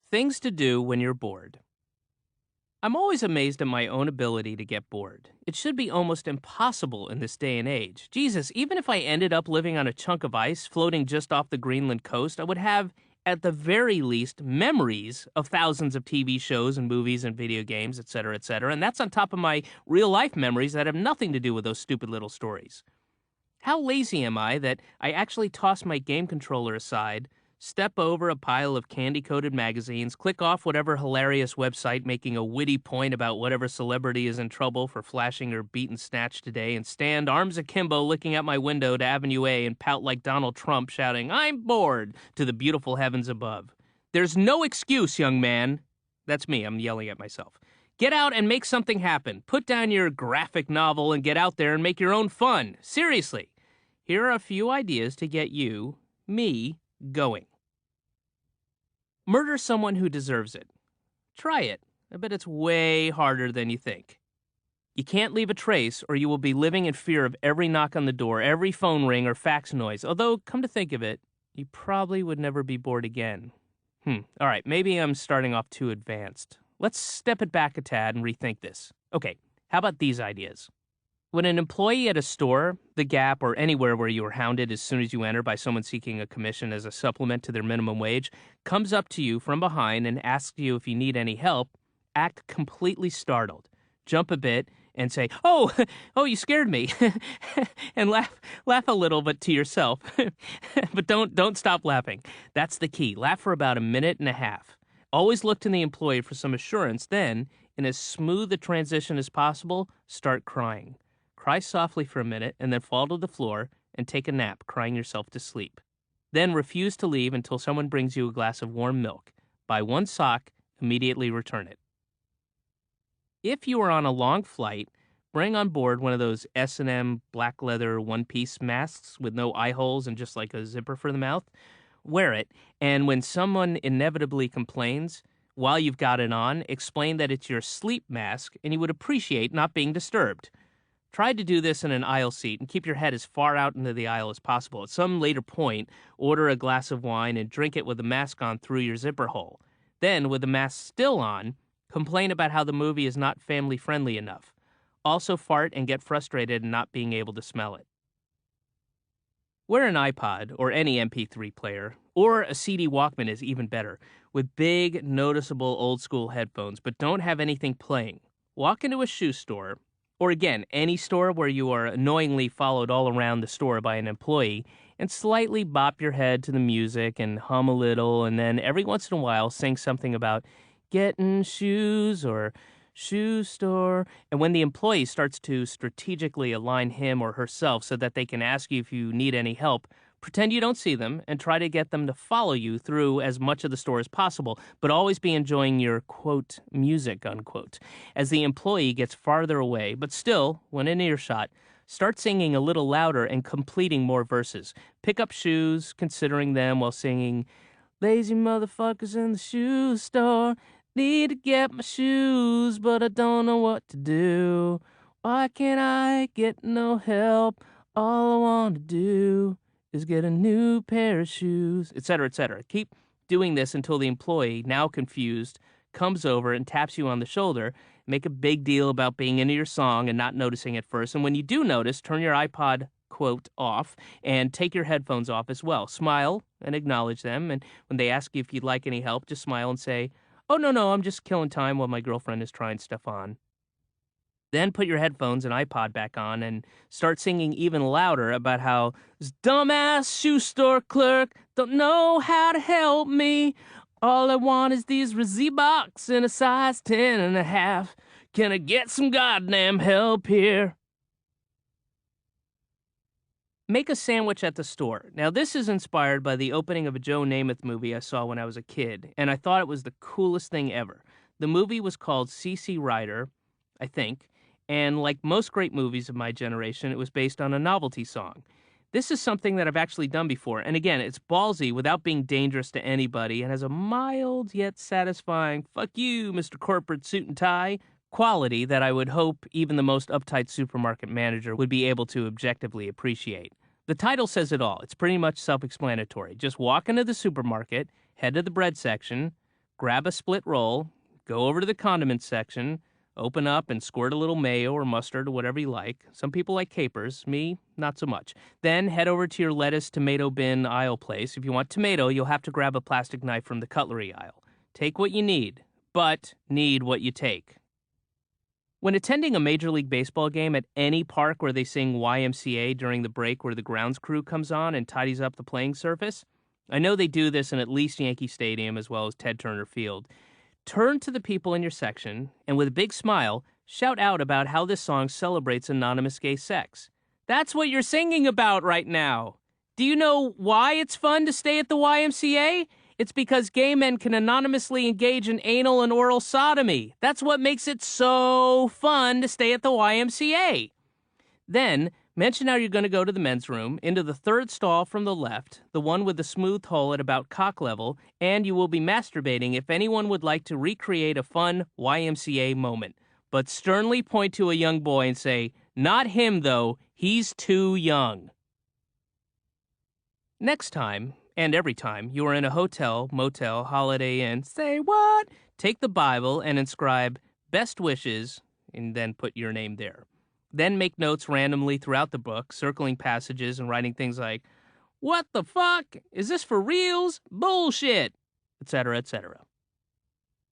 Things to do when you're bored. I'm always amazed at my own ability to get bored. It should be almost impossible in this day and age. Jesus, even if I ended up living on a chunk of ice floating just off the Greenland coast, I would have, at the very least, memories of thousands of TV shows and movies and video games, etc., and that's on top of my real life memories that have nothing to do with those stupid little stories. How lazy am I that I actually toss my game controller aside, step over a pile of candy-coated magazines, click off whatever hilarious website making a witty point about whatever celebrity is in trouble for flashing her beaten snatch today, and stand arms akimbo looking out my window to Avenue A and pout like Donald Trump shouting, "I'm bored," to the beautiful heavens above. There's no excuse, young man. That's me, I'm yelling at myself. Get out and make something happen. Put down your graphic novel and get out there and make your own fun. Seriously. Here are a few ideas to get you, me, going. Murder someone who deserves it. Try it. I bet it's way harder than you think. You can't leave a trace or you will be living in fear of every knock on the door, every phone ring or fax noise. Although, come to think of it, you probably would never be bored again. All right, maybe I'm starting off too advanced. Let's step it back a tad and rethink this. Okay, how about these ideas? When an employee at a store, the Gap, or anywhere where you are hounded as soon as you enter by someone seeking a commission as a supplement to their minimum wage, comes up to you from behind and asks you if you need any help, act completely startled. Jump a bit and say, "Oh, oh, you scared me." And laugh a little, but to yourself. But don't stop laughing. That's the key. Laugh for about a minute and a half. Always look to the employee for some assurance, then, in as smooth a transition as possible, start crying. Cry softly for a minute and then fall to the floor and take a nap, crying yourself to sleep. Then refuse to leave until someone brings you a glass of warm milk. Buy one sock, immediately return it. If you are on a long flight, bring on board one of those S&M black leather one-piece masks with no eye holes and just like a zipper for the mouth. Wear it, and when someone inevitably complains, while you've got it on, explain that it's your sleep mask and you would appreciate not being disturbed. Try to do this in an aisle seat and keep your head as far out into the aisle as possible. At some later point, order a glass of wine and drink it with the mask on through your zipper hole. Then, with the mask still on, complain about how the movie is not family-friendly enough. Also fart and get frustrated in not being able to smell it. Wear an iPod or any MP3 player, or a CD Walkman is even better, with big, noticeable old-school headphones, but don't have anything playing. Walk into a shoe store, or again, any store where you are annoyingly followed all around the store by an employee, and slightly bop your head to the music and hum a little, and then every once in a while sing something about getting shoes or shoe store. And when the employee starts to strategically align him or herself so that they can ask you if you need any help, pretend you don't see them and try to get them to follow you through as much of the store as possible, but always be enjoying your, quote, music, unquote. As the employee gets farther away, but still, when in earshot, start singing a little louder and completing more verses. Pick up shoes, considering them while singing, "Lazy motherfuckers in the shoe store. Need to get my shoes, but I don't know what to do. Why can't I get no help? All I want to do is get a new pair of shoes," etc. Keep doing this until the employee, now confused, comes over and taps you on the shoulder. Make a big deal about being into your song and not noticing at first. And when you do notice, turn your iPod, quote, off and take your headphones off as well. Smile and acknowledge them. And when they ask you if you'd like any help, just smile and say, "Oh, no, I'm just killing time while my girlfriend is trying stuff on." Then put your headphones and iPod back on and start singing even louder about how this dumbass shoe store clerk don't know how to help me. All I want is these Reeboks in a size 10.5. Can I get some goddamn help here? Make a sandwich at the store. Now, this is inspired by the opening of a Joe Namath movie I saw when I was a kid, and I thought it was the coolest thing ever. The movie was called C.C. Rider, I think, and like most great movies of my generation, it was based on a novelty song. This is something that I've actually done before, and again, it's ballsy without being dangerous to anybody and has a mild yet satisfying "fuck you, Mr. Corporate Suit and Tie" quality that I would hope even the most uptight supermarket manager would be able to objectively appreciate. The title says it all. It's pretty much self-explanatory. Just walk into the supermarket, head to the bread section, grab a split roll, go over to the condiment section, open up and squirt a little mayo or mustard or whatever you like. Some people like capers, me, not so much. Then head over to your lettuce tomato bin aisle place. If you want tomato, you'll have to grab a plastic knife from the cutlery aisle. Take what you need, but need what you take. When attending a Major League Baseball game at any park where they sing YMCA during the break where the grounds crew comes on and tidies up the playing surface, I know they do this in at least Yankee Stadium as well as Ted Turner Field. Turn to the people in your section and with a big smile, shout out about how this song celebrates anonymous gay sex. That's what you're singing about right now. Do you know why it's fun to stay at the YMCA? It's because gay men can anonymously engage in anal and oral sodomy. That's what makes it so fun to stay at the YMCA. Then, mention how you're going to go to the men's room, into the third stall from the left, the one with the smooth hole at about cock level, and you will be masturbating if anyone would like to recreate a fun YMCA moment. But sternly point to a young boy and say, "Not him, though. He's too young." Next time, and every time, you are in a hotel, motel, Holiday Inn, say what? Take the Bible and inscribe "Best wishes," and then put your name there. Then make notes randomly throughout the book, circling passages and writing things like, "What the fuck? Is this for reals? Bullshit," etc., etc.